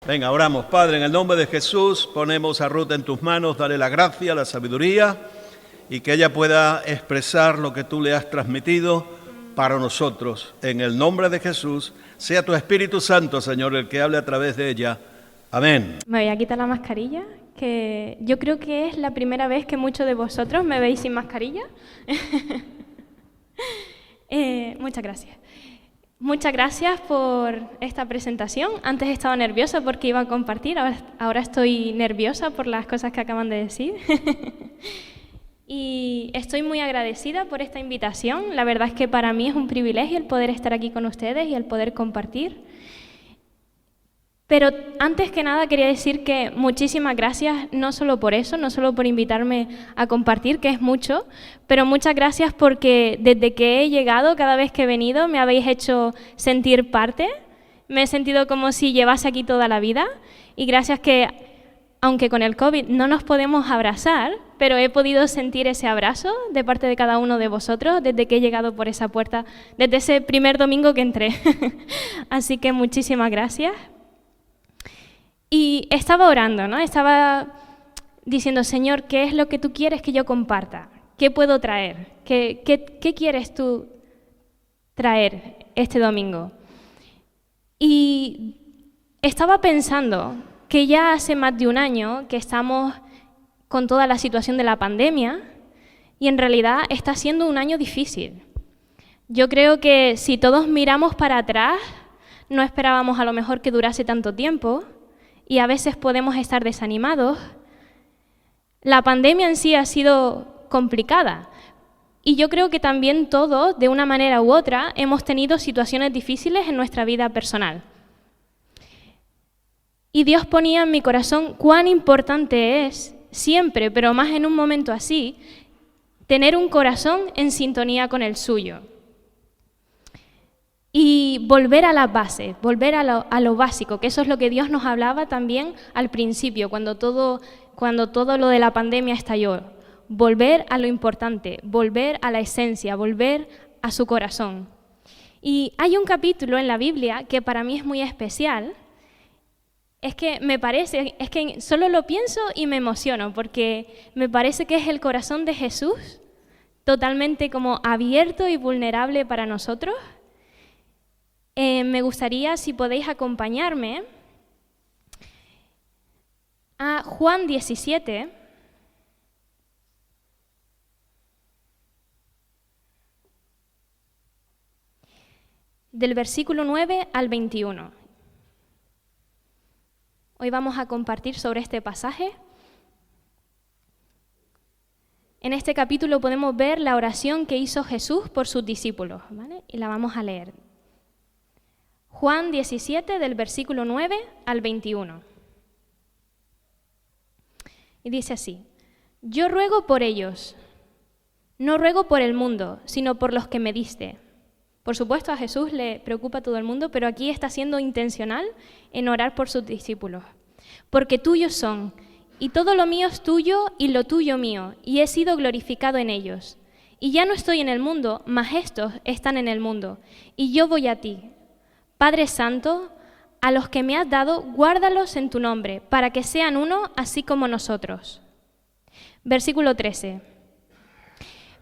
Venga, oramos. Padre, en el nombre de Jesús, ponemos a Ruth en tus manos, dale la gracia, la sabiduría y que ella pueda expresar lo que tú le has transmitido para nosotros. En el nombre de Jesús, sea tu Espíritu Santo, Señor, el que hable a través de ella. Amén. Me voy a quitar la mascarilla, que yo creo que es la primera vez que muchos de vosotros me veis sin mascarilla. Muchas gracias. Muchas gracias por esta presentación. Antes estaba nerviosa porque iba a compartir, ahora estoy nerviosa por las cosas que acaban de decir. Y estoy muy agradecida por esta invitación. La verdad es que para mí es un privilegio el poder estar aquí con ustedes y el poder compartir. Pero antes que nada quería decir que muchísimas gracias, no solo por eso, no solo por invitarme a compartir, que es mucho, pero muchas gracias porque desde que he llegado, cada vez que he venido, me habéis hecho sentir parte. Me he sentido como si llevase aquí toda la vida y gracias que, aunque con el COVID no nos podemos abrazar, pero he podido sentir ese abrazo de parte de cada uno de vosotros desde que he llegado por esa puerta, desde ese primer domingo que entré. Así que muchísimas gracias. Y estaba orando, ¿no? Estaba diciendo, Señor, ¿qué es lo que tú quieres que yo comparta? ¿Qué puedo traer? ¿Qué quieres tú traer este domingo? Y estaba pensando que ya hace más de un año que estamos con toda la situación de la pandemia y en realidad está siendo un año difícil. Yo creo que si todos miramos para atrás, no esperábamos a lo mejor que durase tanto tiempo, y a veces podemos estar desanimados. La pandemia en sí ha sido complicada y yo creo que también todos, de una manera u otra, hemos tenido situaciones difíciles en nuestra vida personal. Y Dios ponía en mi corazón cuán importante es, siempre, pero más en un momento así, tener un corazón en sintonía con el suyo. Y volver a las bases, volver a lo básico, que eso es lo que Dios nos hablaba también al principio, cuando todo lo de la pandemia estalló. Volver a lo importante, volver a la esencia, volver a su corazón. Y hay un capítulo en la Biblia que para mí es muy especial. Es que solo lo pienso y me emociono, porque me parece que es el corazón de Jesús, totalmente como abierto y vulnerable para nosotros. Me gustaría, si podéis acompañarme, a Juan 17, del versículo 9 al 21. Hoy vamos a compartir sobre este pasaje. En este capítulo podemos ver la oración que hizo Jesús por sus discípulos, ¿vale? Y la vamos a leer. Juan 17, del versículo 9 al 21. Y dice así: Yo ruego por ellos, no ruego por el mundo, sino por los que me diste. Por supuesto, a Jesús le preocupa todo el mundo, pero aquí está siendo intencional en orar por sus discípulos. Porque tuyos son, y todo lo mío es tuyo y lo tuyo mío, y he sido glorificado en ellos. Y ya no estoy en el mundo, mas estos están en el mundo, y yo voy a ti. Padre Santo, a los que me has dado, guárdalos en tu nombre, para que sean uno, así como nosotros. Versículo 13.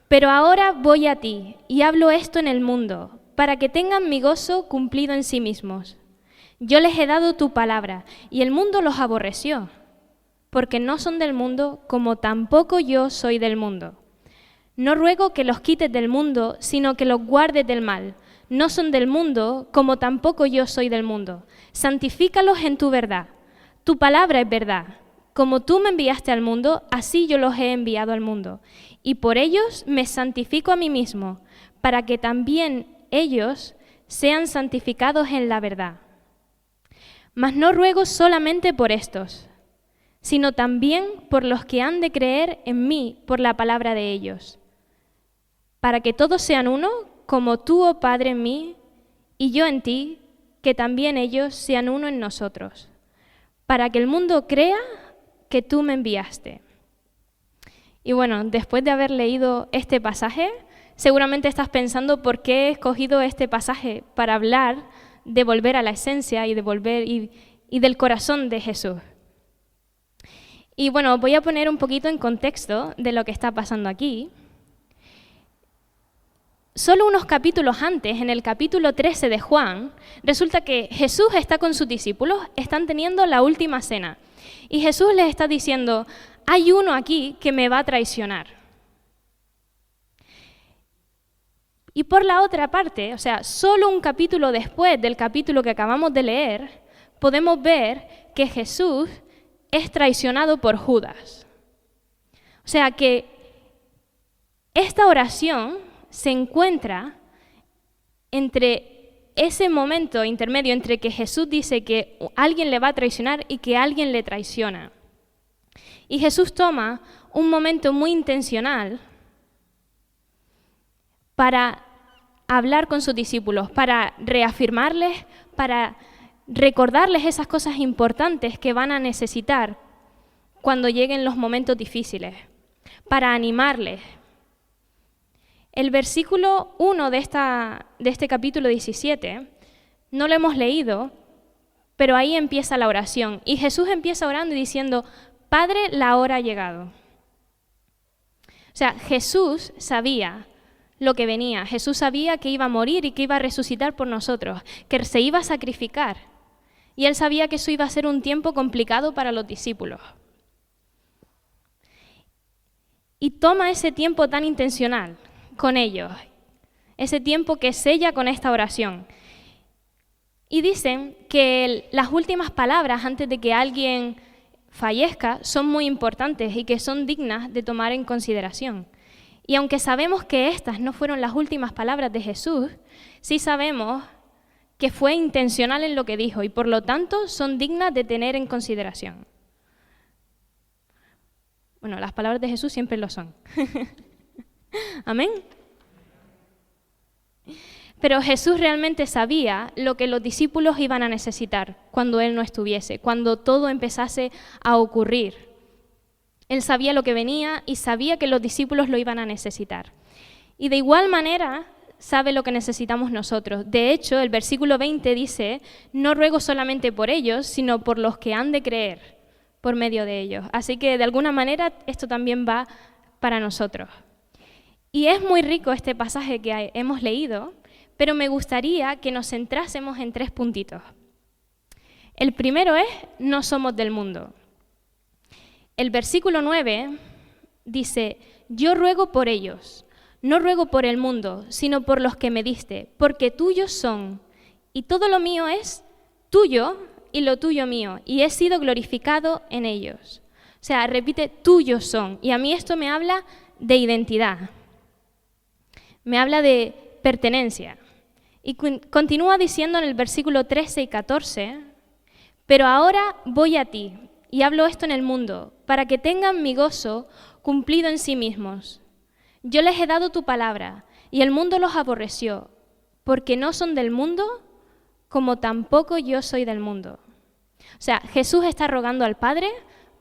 Pero ahora voy a ti, y hablo esto en el mundo, para que tengan mi gozo cumplido en sí mismos. Yo les he dado tu palabra, y el mundo los aborreció, porque no son del mundo, como tampoco yo soy del mundo. No ruego que los quites del mundo, sino que los guardes del mal. No son del mundo, como tampoco yo soy del mundo. Santifícalos en tu verdad. Tu palabra es verdad. Como tú me enviaste al mundo, así yo los he enviado al mundo. Y por ellos me santifico a mí mismo, para que también ellos sean santificados en la verdad. Mas no ruego solamente por estos, sino también por los que han de creer en mí por la palabra de ellos, para que todos sean uno, como tú, oh Padre, en mí, y yo en ti, que también ellos sean uno en nosotros, para que el mundo crea que tú me enviaste. Y bueno, después de haber leído este pasaje, seguramente estás pensando por qué he escogido este pasaje para hablar de volver a la esencia y de volver y y del corazón de Jesús. Y bueno, voy a poner un poquito en contexto de lo que está pasando aquí. Solo unos capítulos antes, en el capítulo 13 de Juan, resulta que Jesús está con sus discípulos, están teniendo la última cena. Y Jesús les está diciendo, hay uno aquí que me va a traicionar. Y por la otra parte, o sea, solo un capítulo después del capítulo que acabamos de leer, podemos ver que Jesús es traicionado por Judas. O sea que esta oración se encuentra entre ese momento intermedio entre que Jesús dice que alguien le va a traicionar y que alguien le traiciona. Y Jesús toma un momento muy intencional para hablar con sus discípulos, para reafirmarles, para recordarles esas cosas importantes que van a necesitar cuando lleguen los momentos difíciles, para animarles. El versículo 1 de este capítulo 17, no lo hemos leído, pero ahí empieza la oración. Y Jesús empieza orando y diciendo, Padre, la hora ha llegado. O sea, Jesús sabía lo que venía. Jesús sabía que iba a morir y que iba a resucitar por nosotros, que se iba a sacrificar. Y él sabía que eso iba a ser un tiempo complicado para los discípulos. Y toma ese tiempo tan intencional con ellos, ese tiempo que sella con esta oración. Y dicen que las últimas palabras antes de que alguien fallezca son muy importantes y que son dignas de tomar en consideración. Y aunque sabemos que estas no fueron las últimas palabras de Jesús, sí sabemos que fue intencional en lo que dijo y por lo tanto son dignas de tener en consideración. Bueno, las palabras de Jesús siempre lo son. Amén. Pero Jesús realmente sabía lo que los discípulos iban a necesitar cuando Él no estuviese, cuando todo empezase a ocurrir. Él sabía lo que venía y sabía que los discípulos lo iban a necesitar. Y de igual manera sabe lo que necesitamos nosotros. De hecho, el versículo 20 dice, no ruego solamente por ellos, sino por los que han de creer por medio de ellos. Así que de alguna manera esto también va para nosotros. Y es muy rico este pasaje que hemos leído, pero me gustaría que nos centrásemos en 3 puntitos. El primero es, no somos del mundo. El versículo 9 dice, yo ruego por ellos, no ruego por el mundo, sino por los que me diste, porque tuyos son, y todo lo mío es tuyo y lo tuyo mío, y he sido glorificado en ellos. O sea, repite, tuyos son, y a mí esto me habla de identidad. Me habla de pertenencia. Y continúa diciendo en el versículo 13 y 14, pero ahora voy a ti, y hablo esto en el mundo, para que tengan mi gozo cumplido en sí mismos. Yo les he dado tu palabra, y el mundo los aborreció, porque no son del mundo, como tampoco yo soy del mundo. O sea, Jesús está rogando al Padre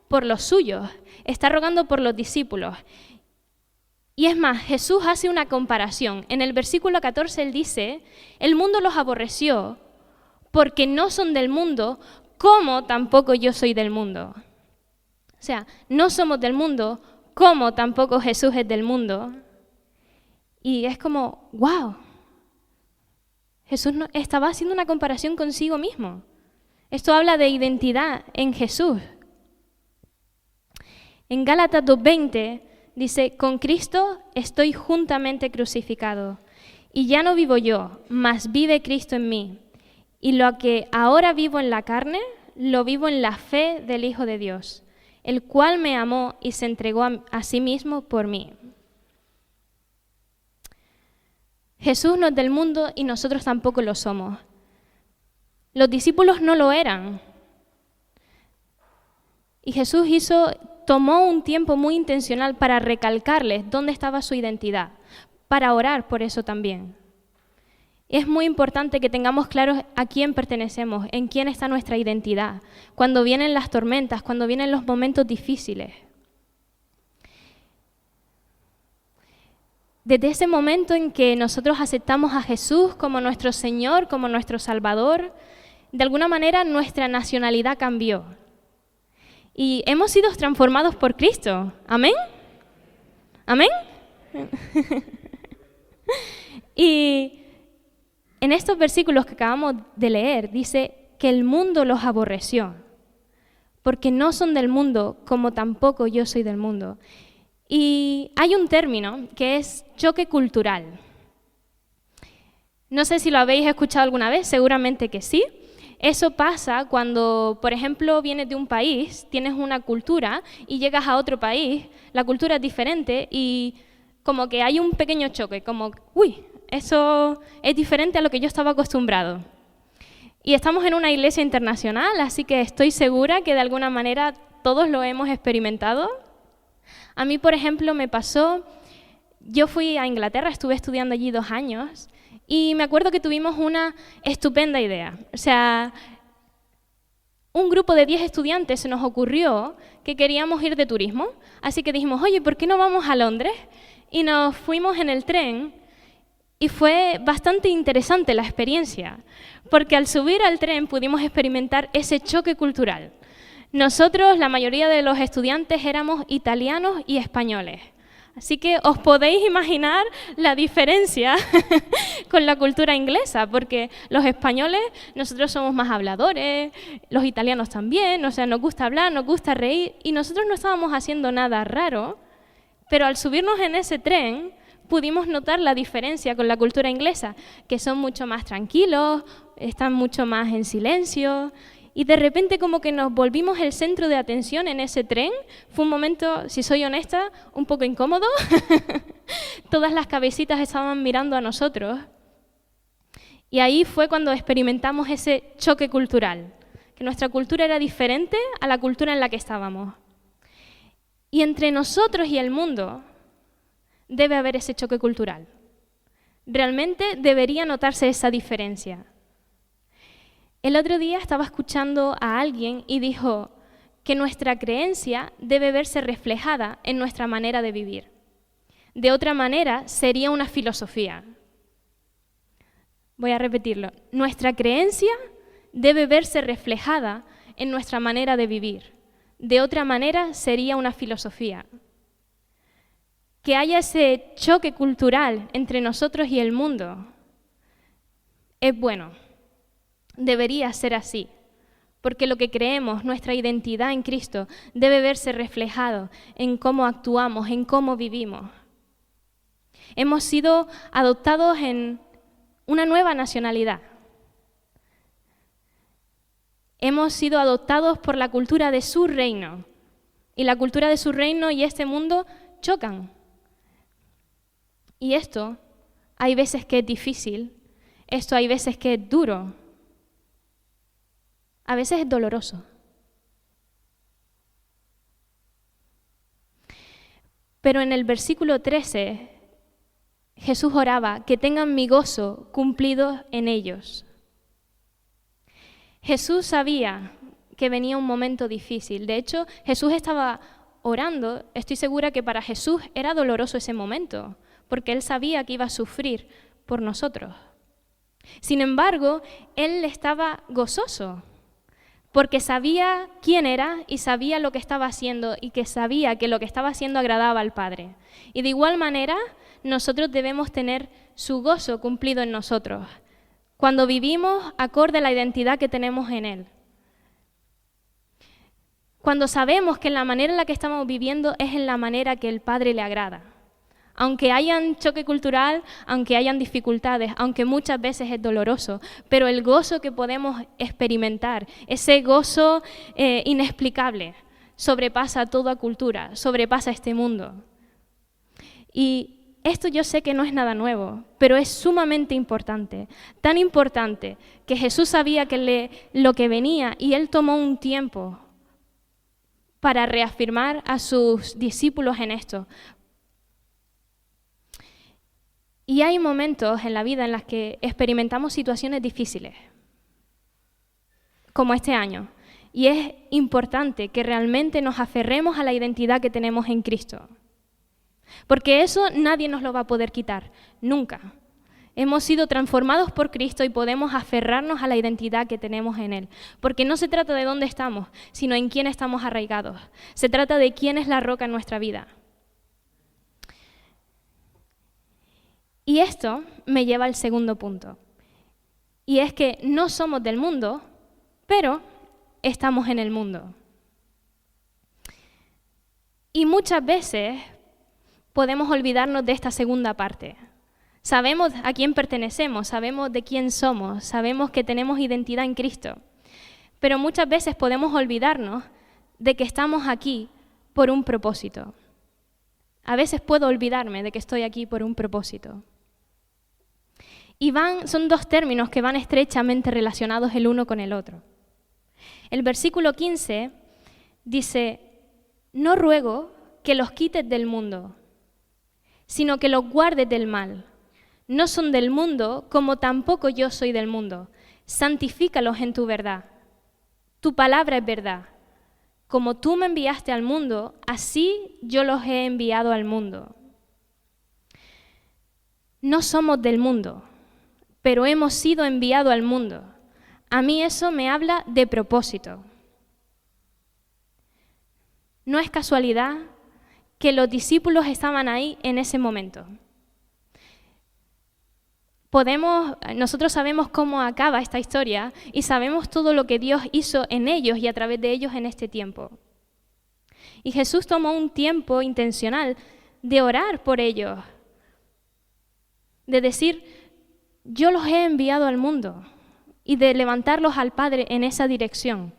por los suyos, está rogando por los discípulos. Y es más, Jesús hace una comparación. En el versículo 14 él dice, el mundo los aborreció porque no son del mundo, como tampoco yo soy del mundo. O sea, no somos del mundo, como tampoco Jesús es del mundo. Y es como, wow, Jesús estaba haciendo una comparación consigo mismo. Esto habla de identidad en Jesús. En Gálatas 2:20 dice, con Cristo estoy juntamente crucificado, y ya no vivo yo, mas vive Cristo en mí. Y lo que ahora vivo en la carne, lo vivo en la fe del Hijo de Dios, el cual me amó y se entregó a sí mismo por mí. Jesús no es del mundo y nosotros tampoco lo somos. Los discípulos no lo eran. Y Jesús tomó un tiempo muy intencional para recalcarles dónde estaba su identidad, para orar por eso también. Es muy importante que tengamos claro a quién pertenecemos, en quién está nuestra identidad, cuando vienen las tormentas, cuando vienen los momentos difíciles. Desde ese momento en que nosotros aceptamos a Jesús como nuestro Señor, como nuestro Salvador, de alguna manera nuestra nacionalidad cambió. Y hemos sido transformados por Cristo. ¿Amén? ¿Amén? Y en estos versículos que acabamos de leer, dice que el mundo los aborreció, porque no son del mundo, como tampoco yo soy del mundo. Y hay un término que es choque cultural. No sé si lo habéis escuchado alguna vez, seguramente que sí. Eso pasa cuando, por ejemplo, vienes de un país, tienes una cultura y llegas a otro país, la cultura es diferente y como que hay un pequeño choque, como, uy, eso es diferente a lo que yo estaba acostumbrado. Y estamos en una iglesia internacional, así que estoy segura que de alguna manera todos lo hemos experimentado. A mí, por ejemplo, me pasó, yo fui a Inglaterra, estuve estudiando allí 2 años, y me acuerdo que tuvimos una estupenda idea. O sea, un grupo de 10 estudiantes se nos ocurrió que queríamos ir de turismo, así que dijimos, oye, ¿por qué no vamos a Londres? Y nos fuimos en el tren, y fue bastante interesante la experiencia, porque al subir al tren pudimos experimentar ese choque cultural. Nosotros, la mayoría de los estudiantes, éramos italianos y españoles. Así que os podéis imaginar la diferencia con la cultura inglesa, porque los españoles, nosotros somos más habladores, los italianos también, o sea, nos gusta hablar, nos gusta reír, y nosotros no estábamos haciendo nada raro, pero al subirnos en ese tren pudimos notar la diferencia con la cultura inglesa, que son mucho más tranquilos, están mucho más en silencio, y de repente como que nos volvimos el centro de atención en ese tren. Fue un momento, si soy honesta, un poco incómodo. Todas las cabecitas estaban mirando a nosotros. Y ahí fue cuando experimentamos ese choque cultural, que nuestra cultura era diferente a la cultura en la que estábamos. Y entre nosotros y el mundo debe haber ese choque cultural. Realmente debería notarse esa diferencia. El otro día estaba escuchando a alguien y dijo que nuestra creencia debe verse reflejada en nuestra manera de vivir. De otra manera, sería una filosofía. Voy a repetirlo. Nuestra creencia debe verse reflejada en nuestra manera de vivir. De otra manera, sería una filosofía. Que haya ese choque cultural entre nosotros y el mundo es bueno. Debería ser así, porque lo que creemos, nuestra identidad en Cristo, debe verse reflejado en cómo actuamos, en cómo vivimos. Hemos sido adoptados en una nueva nacionalidad. Hemos sido adoptados por la cultura de su reino, y la cultura de su reino y este mundo chocan. Y esto hay veces que es difícil, esto hay veces que es duro. A veces es doloroso. Pero en el versículo 13, Jesús oraba que tengan mi gozo cumplido en ellos. Jesús sabía que venía un momento difícil. De hecho, Jesús estaba orando. Estoy segura que para Jesús era doloroso ese momento, porque Él sabía que iba a sufrir por nosotros. Sin embargo, Él estaba gozoso, porque sabía quién era y sabía lo que estaba haciendo y que sabía que lo que estaba haciendo agradaba al Padre. Y de igual manera, nosotros debemos tener su gozo cumplido en nosotros, cuando vivimos acorde a la identidad que tenemos en Él. Cuando sabemos que la manera en la que estamos viviendo es en la manera que el Padre le agrada. Aunque hayan choque cultural, aunque hayan dificultades, aunque muchas veces es doloroso, pero el gozo que podemos experimentar, ese gozo inexplicable, sobrepasa toda cultura, sobrepasa este mundo. Y esto yo sé que no es nada nuevo, pero es sumamente importante, tan importante que Jesús sabía lo que venía y Él tomó un tiempo para reafirmar a sus discípulos en esto. Y hay momentos en la vida en los que experimentamos situaciones difíciles, como este año. Y es importante que realmente nos aferremos a la identidad que tenemos en Cristo. Porque eso nadie nos lo va a poder quitar, nunca. Hemos sido transformados por Cristo y podemos aferrarnos a la identidad que tenemos en Él. Porque no se trata de dónde estamos, sino en quién estamos arraigados. Se trata de quién es la roca en nuestra vida. Y esto me lleva al segundo punto. Y es que no somos del mundo, pero estamos en el mundo. Y muchas veces podemos olvidarnos de esta segunda parte. Sabemos a quién pertenecemos, sabemos de quién somos, sabemos que tenemos identidad en Cristo. Pero muchas veces podemos olvidarnos de que estamos aquí por un propósito. A veces puedo olvidarme de que estoy aquí por un propósito. Y son dos términos que van estrechamente relacionados el uno con el otro. El versículo 15 dice: no ruego que los quites del mundo, sino que los guardes del mal. No son del mundo, como tampoco yo soy del mundo. Santifícalos en tu verdad. Tu palabra es verdad. Como tú me enviaste al mundo, así yo los he enviado al mundo. No somos del mundo, pero hemos sido enviados al mundo. A mí eso me habla de propósito. No es casualidad que los discípulos estaban ahí en ese momento. Nosotros sabemos cómo acaba esta historia y sabemos todo lo que Dios hizo en ellos y a través de ellos en este tiempo. Y Jesús tomó un tiempo intencional de orar por ellos, de decir: yo los he enviado al mundo, y de levantarlos al Padre en esa dirección.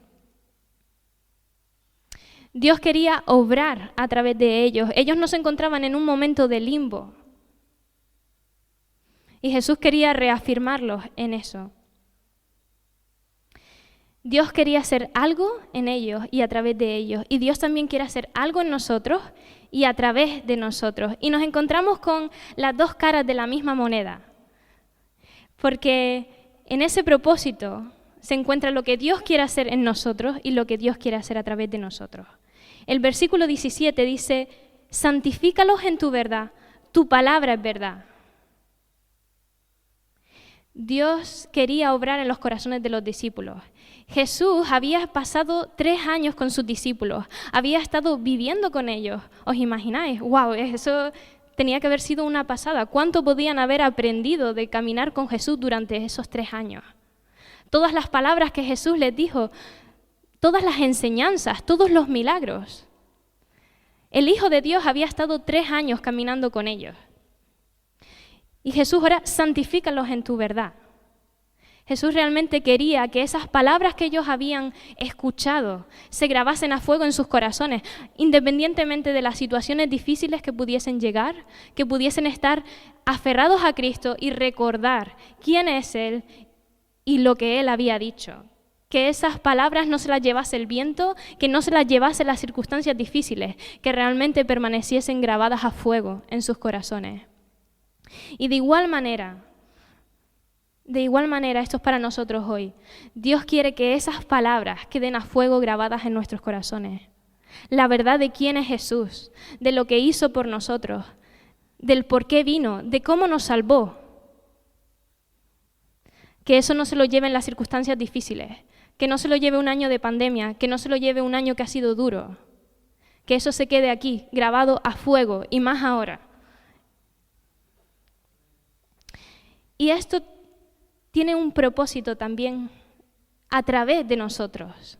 Dios quería obrar a través de ellos. Ellos no se encontraban en un momento de limbo. Y Jesús quería reafirmarlos en eso. Dios quería hacer algo en ellos y a través de ellos. Y Dios también quiere hacer algo en nosotros y a través de nosotros. Y nos encontramos con las dos caras de la misma moneda. Porque en ese propósito se encuentra lo que Dios quiere hacer en nosotros y lo que Dios quiere hacer a través de nosotros. El versículo 17 dice: santifícalos en tu verdad, tu palabra es verdad. Dios quería obrar en los corazones de los discípulos. Jesús había pasado 3 años con sus discípulos, había estado viviendo con ellos. ¿Os imagináis? ¡Wow! Eso tenía que haber sido una pasada. ¿Cuánto podían haber aprendido de caminar con Jesús durante esos 3 años? Todas las palabras que Jesús les dijo, todas las enseñanzas, todos los milagros. El Hijo de Dios había estado 3 años caminando con ellos. Y Jesús ahora: santifícalos en tu verdad. Jesús realmente quería que esas palabras que ellos habían escuchado se grabasen a fuego en sus corazones, independientemente de las situaciones difíciles que pudiesen llegar, que pudiesen estar aferrados a Cristo y recordar quién es Él y lo que Él había dicho. Que esas palabras no se las llevase el viento, que no se las llevase las circunstancias difíciles, que realmente permaneciesen grabadas a fuego en sus corazones. Y de igual manera, esto es para nosotros hoy. Dios quiere que esas palabras queden a fuego grabadas en nuestros corazones. La verdad de quién es Jesús, de lo que hizo por nosotros, del por qué vino, de cómo nos salvó. Que eso no se lo lleve en las circunstancias difíciles, que no se lo lleve un año de pandemia, que no se lo lleve un año que ha sido duro. Que eso se quede aquí, grabado a fuego, y más ahora. Y esto tiene un propósito también a través de nosotros.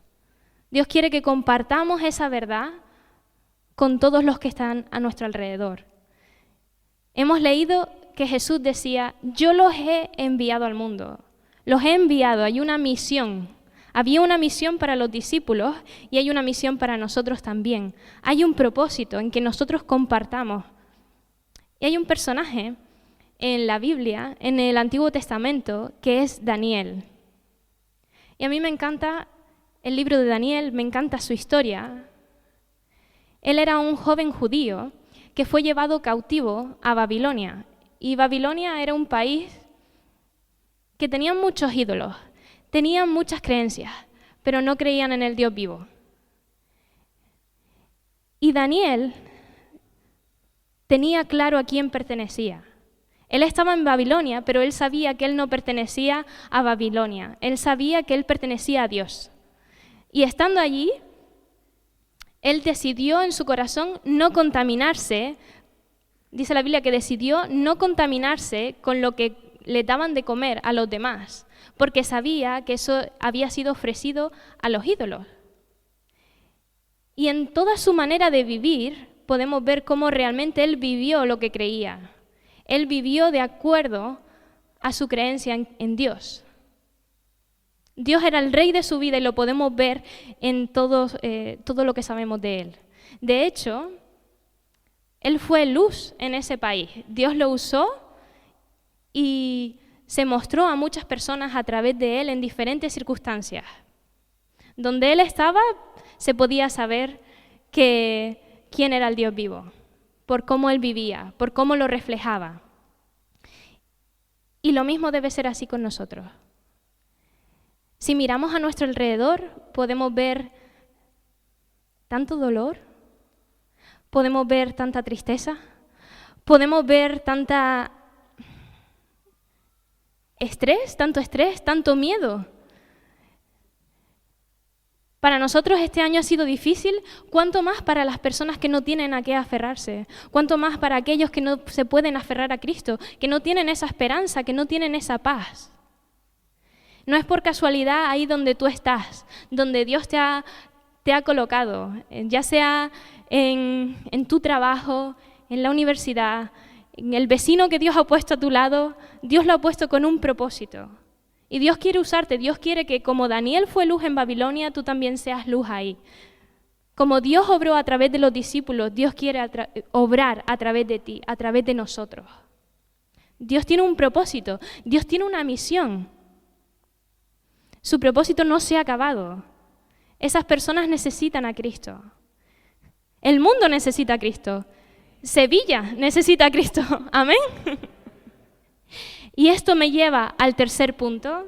Dios quiere que compartamos esa verdad con todos los que están a nuestro alrededor. Hemos leído que Jesús decía: yo los he enviado al mundo. Los he enviado, hay una misión. Había una misión para los discípulos y hay una misión para nosotros también. Hay un propósito en que nosotros compartamos. Y hay un personaje en la Biblia, en el Antiguo Testamento, que es Daniel. Y a mí me encanta el libro de Daniel, me encanta su historia. Él era un joven judío que fue llevado cautivo a Babilonia. Y Babilonia era un país que tenía muchos ídolos, tenían muchas creencias, pero no creían en el Dios vivo. Y Daniel tenía claro a quién pertenecía. Él estaba en Babilonia, pero él sabía que él no pertenecía a Babilonia. Él sabía que él pertenecía a Dios. Y estando allí, él decidió en su corazón no contaminarse. Dice la Biblia que decidió no contaminarse con lo que le daban de comer a los demás, porque sabía que eso había sido ofrecido a los ídolos. Y en toda su manera de vivir podemos ver cómo realmente él vivió lo que creía. Él vivió de acuerdo a su creencia en Dios. Dios era el rey de su vida y lo podemos ver en todo lo que sabemos de él. De hecho, él fue luz en ese país. Dios lo usó y se mostró a muchas personas a través de él en diferentes circunstancias. Donde él estaba, se podía saber quién era el Dios vivo, por cómo él vivía, por cómo lo reflejaba. Y lo mismo debe ser así con nosotros. Si miramos a nuestro alrededor, podemos ver tanto dolor, podemos ver tanta tristeza, podemos ver tanto estrés, tanto miedo. Para nosotros este año ha sido difícil, cuánto más para las personas que no tienen a qué aferrarse, cuánto más para aquellos que no se pueden aferrar a Cristo, que no tienen esa esperanza, que no tienen esa paz. No es por casualidad ahí donde tú estás, donde Dios te ha colocado, ya sea en tu trabajo, en la universidad, en el vecino que Dios ha puesto a tu lado. Dios lo ha puesto con un propósito. Y Dios quiere usarte, Dios quiere que como Daniel fue luz en Babilonia, tú también seas luz ahí. Como Dios obró a través de los discípulos, Dios quiere obrar a través de ti, a través de nosotros. Dios tiene un propósito, Dios tiene una misión. Su propósito no se ha acabado. Esas personas necesitan a Cristo. El mundo necesita a Cristo. Sevilla necesita a Cristo. Amén. Y esto me lleva al tercer punto,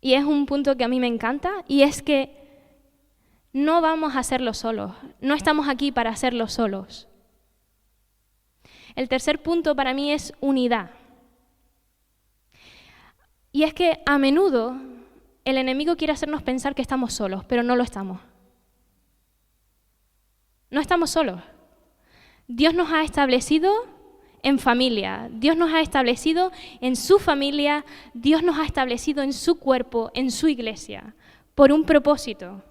y es un punto que a mí me encanta, y es que no vamos a hacerlo solos, no estamos aquí para hacerlo solos. El tercer punto para mí es unidad. Y es que a menudo el enemigo quiere hacernos pensar que estamos solos, pero no lo estamos. No estamos solos. Dios nos ha establecido en familia, Dios nos ha establecido en su familia, Dios nos ha establecido en su cuerpo, en su iglesia, por un propósito.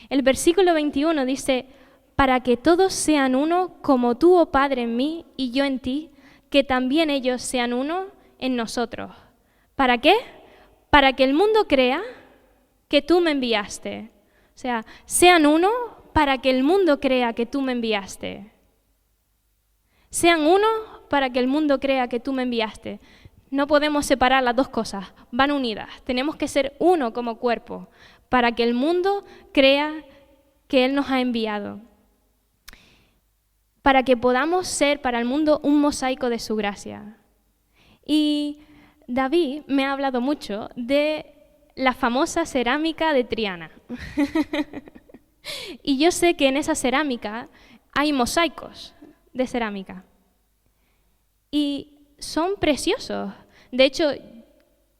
El versículo 21 dice, para que todos sean uno, como tú, oh Padre, en mí y yo en ti, que también ellos sean uno en nosotros. ¿Para qué? Para que el mundo crea que tú me enviaste. O sea, sean uno para que el mundo crea que tú me enviaste. Sean uno para que el mundo crea que tú me enviaste. No podemos separar las dos cosas, van unidas. Tenemos que ser uno como cuerpo para que el mundo crea que Él nos ha enviado. Para que podamos ser para el mundo un mosaico de su gracia. Y David me ha hablado mucho de la famosa cerámica de Triana. Y yo sé que en esa cerámica hay mosaicos de cerámica. Y son preciosos. De hecho,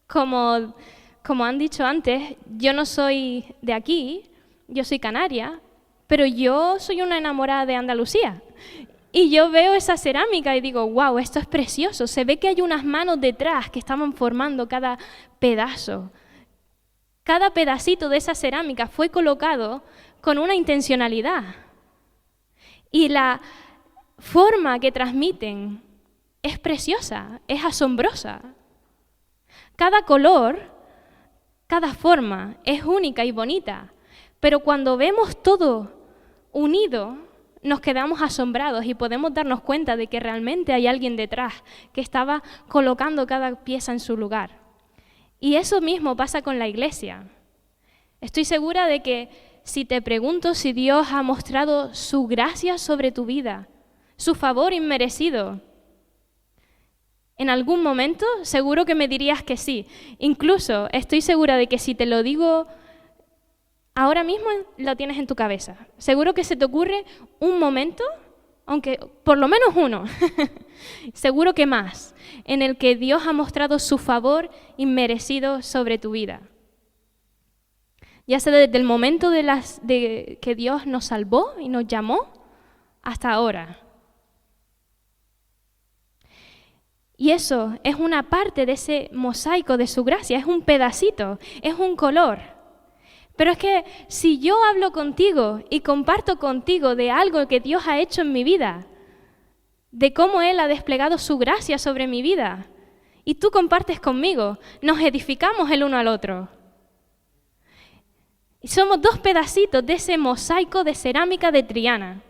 como han dicho antes, yo no soy de aquí, yo soy canaria, pero yo soy una enamorada de Andalucía. Y yo veo esa cerámica y digo, wow, esto es precioso. Se ve que hay unas manos detrás que estaban formando cada pedazo. Cada pedacito de esa cerámica fue colocado con una intencionalidad. Y la forma que transmiten es preciosa, es asombrosa. Cada color, cada forma es única y bonita, pero cuando vemos todo unido, nos quedamos asombrados y podemos darnos cuenta de que realmente hay alguien detrás que estaba colocando cada pieza en su lugar. Y eso mismo pasa con la iglesia. Estoy segura de que si te pregunto si Dios ha mostrado su gracia sobre tu vida, su favor inmerecido, en algún momento seguro que me dirías que sí. Incluso estoy segura de que si te lo digo ahora mismo lo tienes en tu cabeza. Seguro que se te ocurre un momento aunque por lo menos uno, seguro que más, en el que Dios ha mostrado su favor inmerecido sobre tu vida. Ya sea desde el momento de que Dios nos salvó y nos llamó hasta ahora. Y eso es una parte de ese mosaico de su gracia, es un pedacito, es un color. Pero es que si yo hablo contigo y comparto contigo de algo que Dios ha hecho en mi vida, de cómo Él ha desplegado su gracia sobre mi vida, y tú compartes conmigo, nos edificamos el uno al otro. Y somos dos pedacitos de ese mosaico de cerámica de Triana.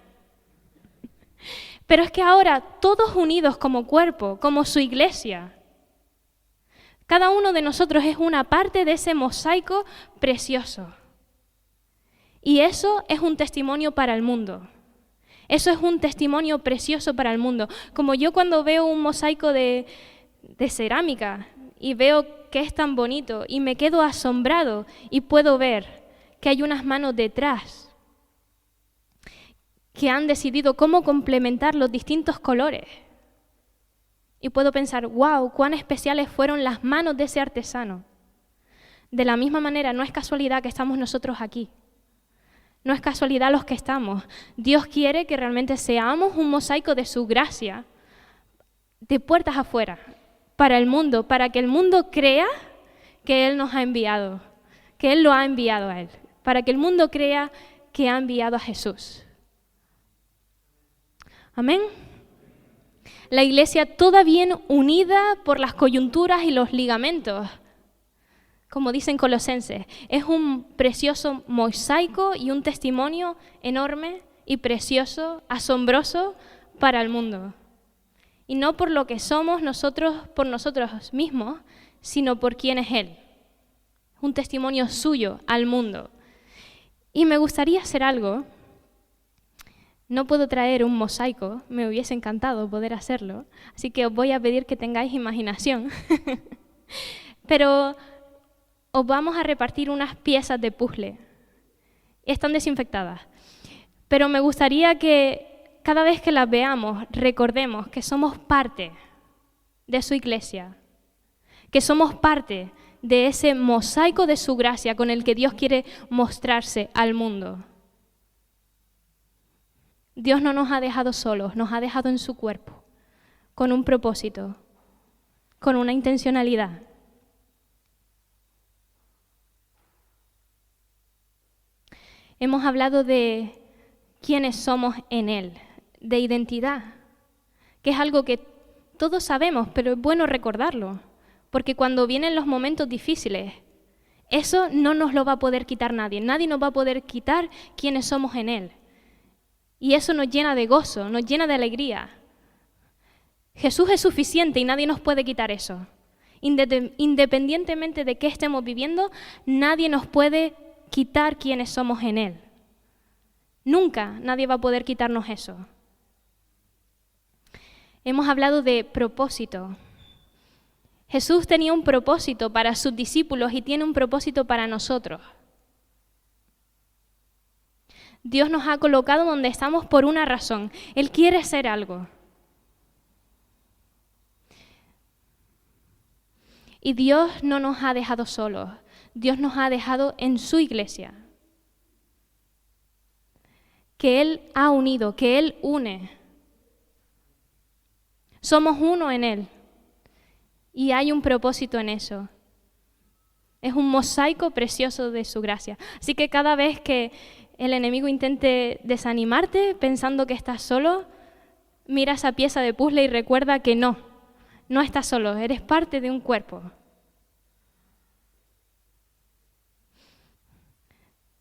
Pero es que ahora, todos unidos como cuerpo, como su iglesia, cada uno de nosotros es una parte de ese mosaico precioso. Y eso es un testimonio para el mundo. Eso es un testimonio precioso para el mundo. Como yo cuando veo un mosaico de cerámica y veo que es tan bonito y me quedo asombrado y puedo ver que hay unas manos detrás que han decidido cómo complementar los distintos colores. Y puedo pensar, wow, cuán especiales fueron las manos de ese artesano. De la misma manera, no es casualidad que estamos nosotros aquí. No es casualidad los que estamos. Dios quiere que realmente seamos un mosaico de su gracia, de puertas afuera, para el mundo, para que el mundo crea que Él nos ha enviado, que Él lo ha enviado a Él, para que el mundo crea que ha enviado a Jesús. Amén. La iglesia toda bien unida por las coyunturas y los ligamentos, como dicen Colosenses, es un precioso mosaico y un testimonio enorme y precioso, asombroso para el mundo. Y no por lo que somos nosotros por nosotros mismos, sino por quién es Él. Un testimonio suyo al mundo. Y me gustaría hacer algo. No puedo traer un mosaico, me hubiese encantado poder hacerlo, así que os voy a pedir que tengáis imaginación. Pero os vamos a repartir unas piezas de puzzle. Están desinfectadas. Pero me gustaría que cada vez que las veamos, recordemos que somos parte de su iglesia, que somos parte de ese mosaico de su gracia con el que Dios quiere mostrarse al mundo. Dios no nos ha dejado solos, nos ha dejado en su cuerpo, con un propósito, con una intencionalidad. Hemos hablado de quiénes somos en Él, de identidad, que es algo que todos sabemos, pero es bueno recordarlo, porque cuando vienen los momentos difíciles, eso no nos lo va a poder quitar nadie. Nadie nos va a poder quitar quiénes somos en Él. Y eso nos llena de gozo, nos llena de alegría. Jesús es suficiente y nadie nos puede quitar eso. Independientemente de qué estemos viviendo, nadie nos puede quitar quiénes somos en Él. Nunca nadie va a poder quitarnos eso. Hemos hablado de propósito. Jesús tenía un propósito para sus discípulos y tiene un propósito para nosotros. Dios nos ha colocado donde estamos por una razón. Él quiere hacer algo. Y Dios no nos ha dejado solos. Dios nos ha dejado en su iglesia. Que Él ha unido, que Él une. Somos uno en Él. Y hay un propósito en eso. Es un mosaico precioso de su gracia. Así que cada vez que el enemigo intente desanimarte pensando que estás solo, mira esa pieza de puzzle y recuerda que no estás solo, eres parte de un cuerpo.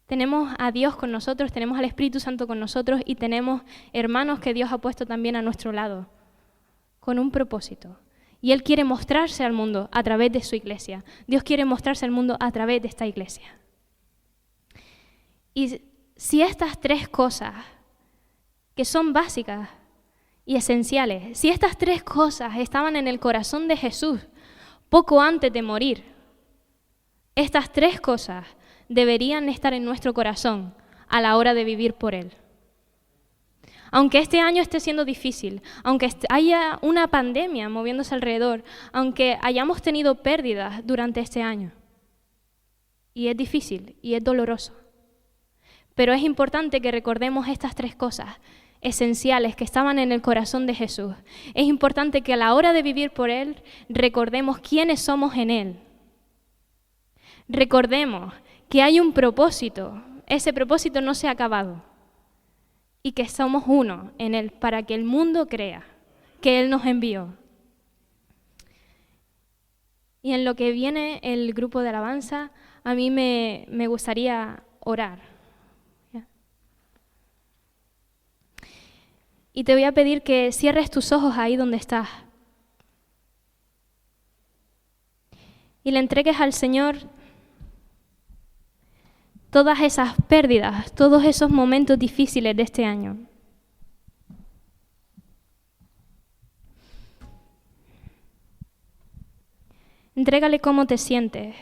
Tenemos a Dios con nosotros, tenemos al Espíritu Santo con nosotros y tenemos hermanos que Dios ha puesto también a nuestro lado, con un propósito. Y Él quiere mostrarse al mundo a través de su iglesia. Dios quiere mostrarse al mundo a través de esta iglesia. Y si estas tres cosas, que son básicas y esenciales, si estas tres cosas estaban en el corazón de Jesús poco antes de morir, estas tres cosas deberían estar en nuestro corazón a la hora de vivir por Él. Aunque este año esté siendo difícil, aunque haya una pandemia moviéndose alrededor, aunque hayamos tenido pérdidas durante este año. Y es difícil y es doloroso. Pero es importante que recordemos estas tres cosas esenciales que estaban en el corazón de Jesús. Es importante que a la hora de vivir por Él recordemos quiénes somos en Él. Recordemos que hay un propósito. Ese propósito no se ha acabado. Y que somos uno en Él para que el mundo crea que Él nos envió. Y en lo que viene el grupo de alabanza, a mí me gustaría orar. Y te voy a pedir que cierres tus ojos ahí donde estás. Y le entregues al Señor todas esas pérdidas, todos esos momentos difíciles de este año. Entrégale cómo te sientes.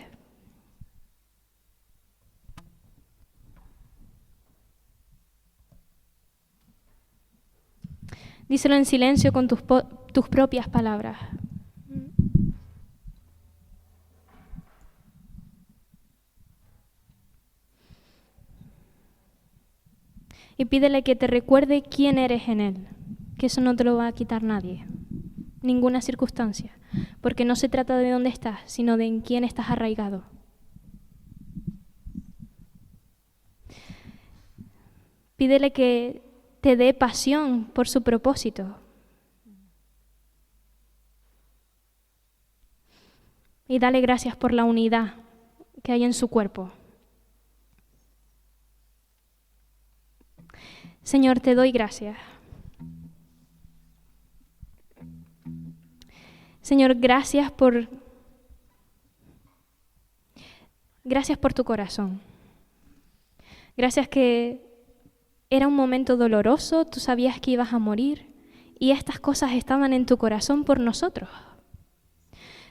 Díselo en silencio con tus propias palabras. Y pídele que te recuerde quién eres en Él, que eso no te lo va a quitar nadie, ninguna circunstancia, porque no se trata de dónde estás, sino de en quién estás arraigado. Pídele que te dé pasión por su propósito. Y dale gracias por la unidad que hay en su cuerpo. Señor, te doy gracias. Señor, gracias por tu corazón. Gracias que era un momento doloroso, tú sabías que ibas a morir y estas cosas estaban en tu corazón por nosotros.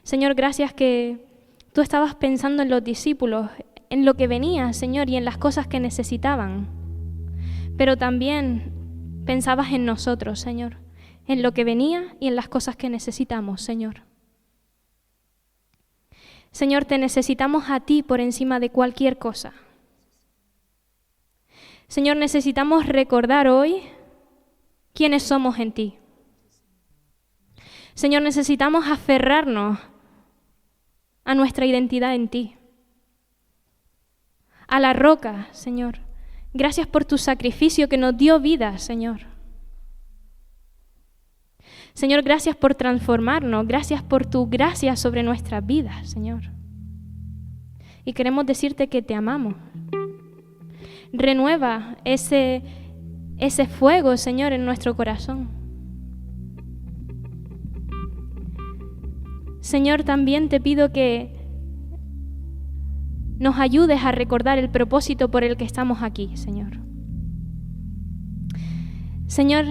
Señor, gracias que tú estabas pensando en los discípulos, en lo que venía, Señor, y en las cosas que necesitaban. Pero también pensabas en nosotros, Señor, en lo que venía y en las cosas que necesitamos, Señor. Señor, te necesitamos a ti por encima de cualquier cosa. Señor, necesitamos recordar hoy quiénes somos en ti. Señor, necesitamos aferrarnos a nuestra identidad en ti, a la roca, Señor. Gracias por tu sacrificio que nos dio vida, Señor. Señor, gracias por transformarnos, gracias por tu gracia sobre nuestras vidas, Señor. Y queremos decirte que te amamos. Renueva ese fuego, Señor, en nuestro corazón. Señor, también te pido que nos ayudes a recordar el propósito por el que estamos aquí, Señor. Señor,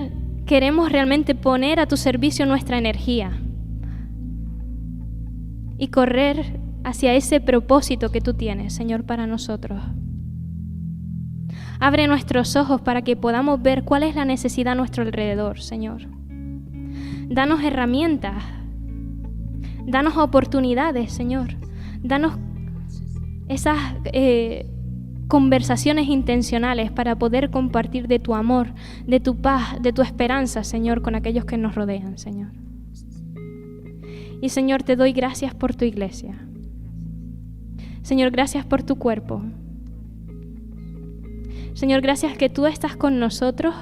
queremos realmente poner a tu servicio nuestra energía y correr hacia ese propósito que tú tienes, Señor, para nosotros. Abre nuestros ojos para que podamos ver cuál es la necesidad a nuestro alrededor, Señor. Danos herramientas, danos oportunidades, Señor. Danos esas conversaciones intencionales para poder compartir de tu amor, de tu paz, de tu esperanza, Señor, con aquellos que nos rodean, Señor. Y, Señor, te doy gracias por tu iglesia. Señor, gracias por tu cuerpo. Señor, gracias que tú estás con nosotros,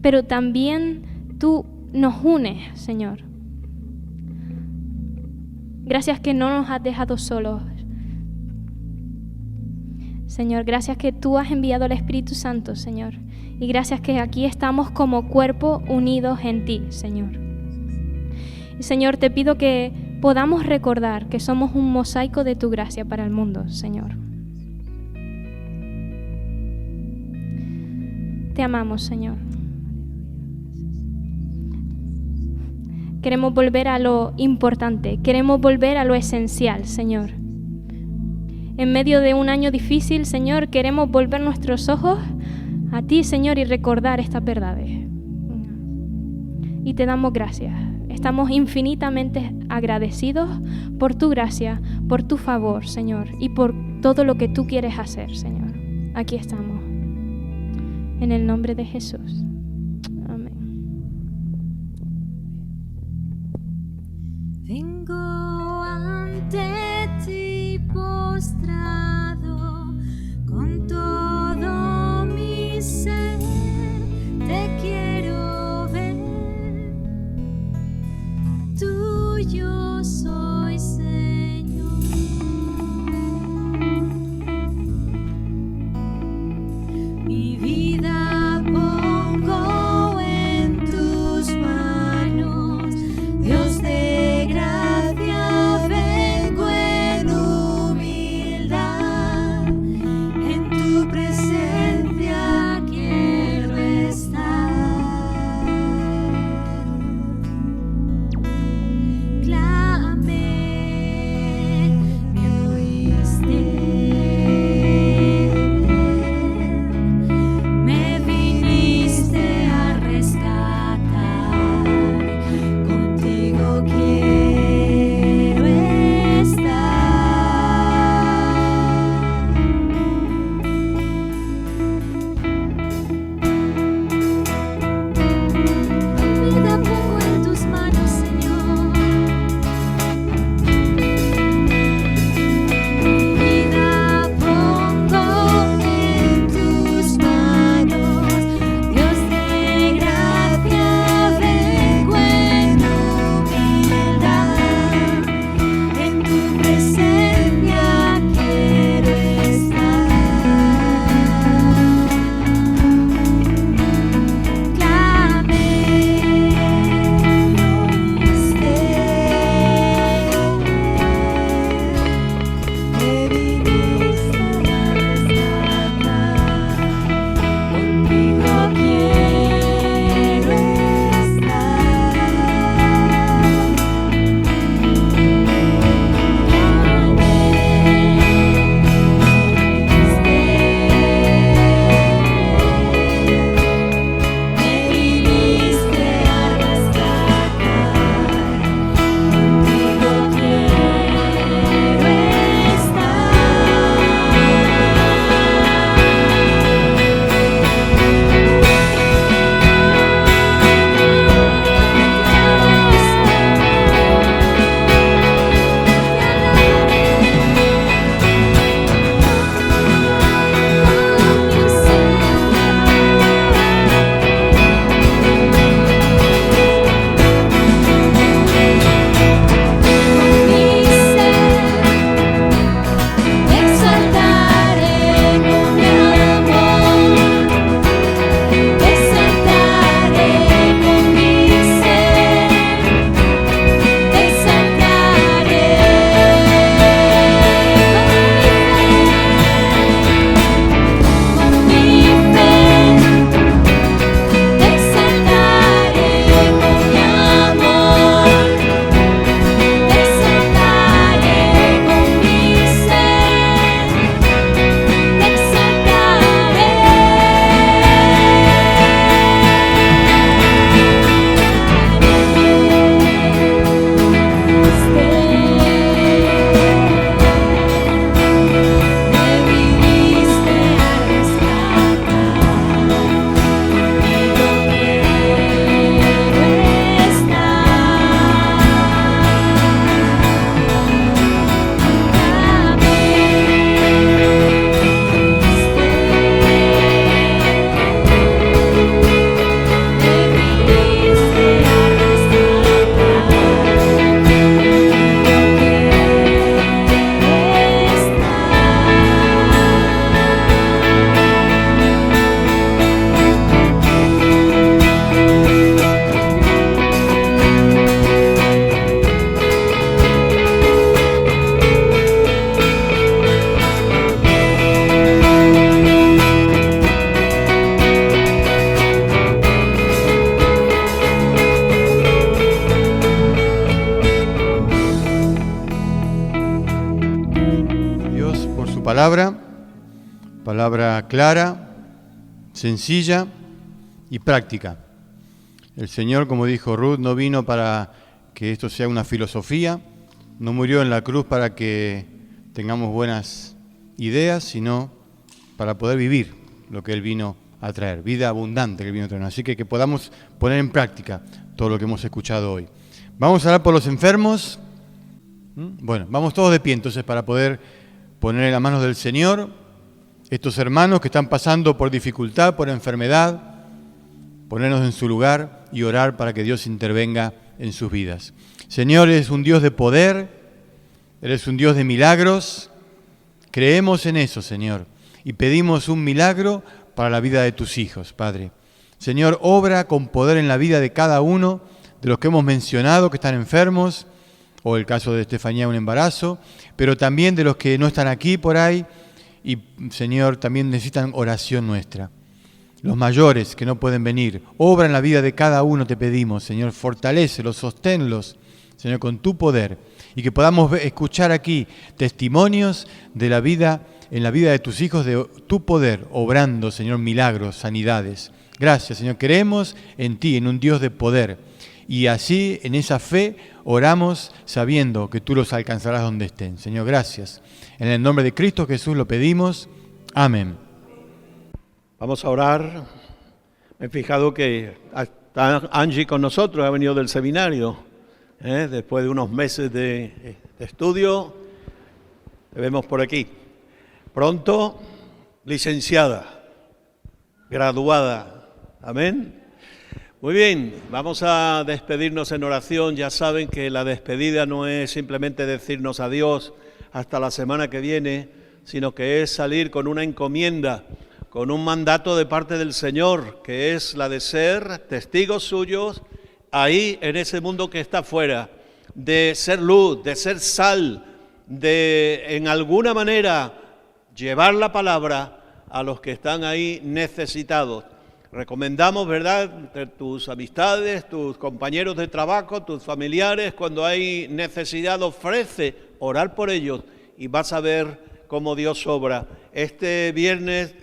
pero también tú nos unes, Señor. Gracias que no nos has dejado solos. Señor, gracias que tú has enviado al Espíritu Santo, Señor. Y gracias que aquí estamos como cuerpo unidos en ti, Señor. Y, Señor, te pido que podamos recordar que somos un mosaico de tu gracia para el mundo, Señor. Te amamos, Señor. Queremos volver a lo importante, queremos volver a lo esencial, Señor. En medio de un año difícil, Señor, queremos volver nuestros ojos a ti, Señor, y recordar estas verdades. y te damos gracias. Estamos infinitamente agradecidos por tu gracia, por tu favor, Señor, y por todo lo que tú quieres hacer, Señor. Aquí estamos. En el nombre de Jesús. Amén. Vengo ante ti postrado con todo mi ser, te quiero ver, tuyo soy, Señor. Mi vida pongo en tus manos, Dios de gracia, vengo en humildad, en tu presencia quiero estar. Clamé, me oíste, me viniste a rescatar, contigo quiero estar. Mi vida pongo en tus manos, Señor. Mi vida pongo en tus manos, Dios de gracia, vengo en humildad, en tu presencia quiero estar. Clamé, me viniste a rescatar, contigo quiero me viniste a rescatar, contigo quiero exaltaré con mi amor, exaltaré con mi ser, exaltaré con mi fe, exaltaré con mi amor, exaltaré con mi ser, me viniste a rescatar, contigo quiero Dios por su palabra, palabra clara, sencilla y práctica. El Señor, como dijo Ruth, no vino para que esto sea una filosofía, no murió en la cruz para que tengamos buenas ideas, sino para poder vivir lo que Él vino a traer, vida abundante que Él vino a traer. Así que podamos poner en práctica todo lo que hemos escuchado hoy. Vamos a orar por los enfermos. Bueno, vamos todos de pie entonces para poder poner en las manos del Señor estos hermanos que están pasando por dificultad, por enfermedad, ponernos en su lugar y orar para que Dios intervenga en sus vidas. Señor, eres un Dios de poder, eres un Dios de milagros. Creemos en eso, Señor, y pedimos un milagro para la vida de tus hijos, Padre. Señor, obra con poder en la vida de cada uno de los que hemos mencionado que están enfermos, o el caso de Estefanía, un embarazo, pero también de los que no están aquí por ahí y, Señor, también necesitan oración nuestra. Los mayores que no pueden venir, obra en la vida de cada uno, te pedimos, Señor, fortalécelos, sosténlos, Señor, con tu poder, y que podamos escuchar aquí testimonios de la vida, en la vida de tus hijos, de tu poder, obrando, Señor, milagros, sanidades. Gracias, Señor, creemos en ti, en un Dios de poder, y así, en esa fe, oramos sabiendo que tú los alcanzarás donde estén. Señor, gracias. En el nombre de Cristo Jesús lo pedimos. Amén. Vamos a orar. Me he fijado que está Angie con nosotros, ha venido del seminario. Después de unos meses de estudio, te vemos por aquí. Pronto, licenciada, graduada. Amén. Muy bien, vamos a despedirnos en oración. Ya saben que la despedida no es simplemente decirnos adiós hasta la semana que viene, sino que es salir con una encomienda, con un mandato de parte del Señor, que es la de ser testigos suyos ahí en ese mundo que está afuera, de ser luz, de ser sal, de en alguna manera llevar la palabra a los que están ahí necesitados. Recomendamos, ¿verdad?, tus amistades, tus compañeros de trabajo, tus familiares, cuando hay necesidad, ofrece orar por ellos y vas a ver cómo Dios obra. Este viernes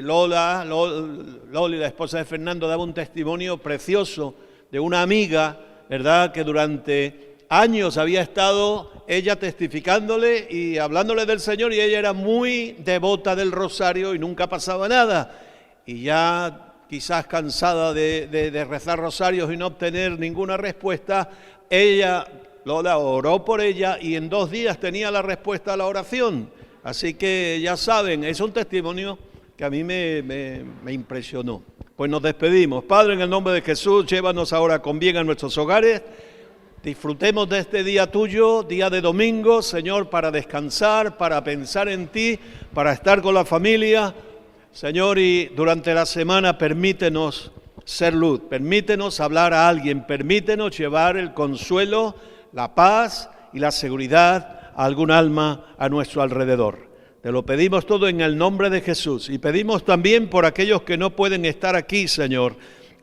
Loli, la esposa de Fernando, daba un testimonio precioso de una amiga, ¿verdad?, que durante años había estado ella testificándole y hablándole del Señor, y ella era muy devota del rosario y nunca pasaba nada. Y ya quizás cansada de rezar rosarios y no obtener ninguna respuesta, Lola oró por ella y en 2 días tenía la respuesta a la oración. Así que ya saben, es un testimonio que a mí me impresionó. Pues nos despedimos. Padre, en el nombre de Jesús, llévanos ahora con bien a nuestros hogares. Disfrutemos de este día tuyo, día de domingo, Señor, para descansar, para pensar en ti, para estar con la familia. Señor, y durante la semana permítenos ser luz, permítenos hablar a alguien, permítenos llevar el consuelo, la paz y la seguridad a algún alma a nuestro alrededor. Te lo pedimos todo en el nombre de Jesús y pedimos también por aquellos que no pueden estar aquí, Señor,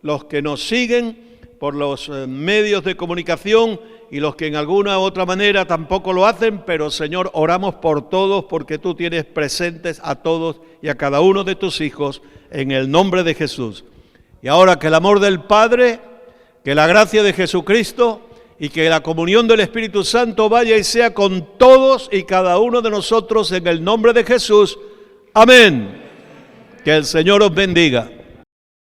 los que nos siguen por los medios de comunicación y los que en alguna u otra manera tampoco lo hacen, pero Señor, oramos por todos porque tú tienes presentes a todos y a cada uno de tus hijos en el nombre de Jesús. Y ahora que el amor del Padre, que la gracia de Jesucristo y que la comunión del Espíritu Santo vaya y sea con todos y cada uno de nosotros en el nombre de Jesús. Amén. Que el Señor os bendiga.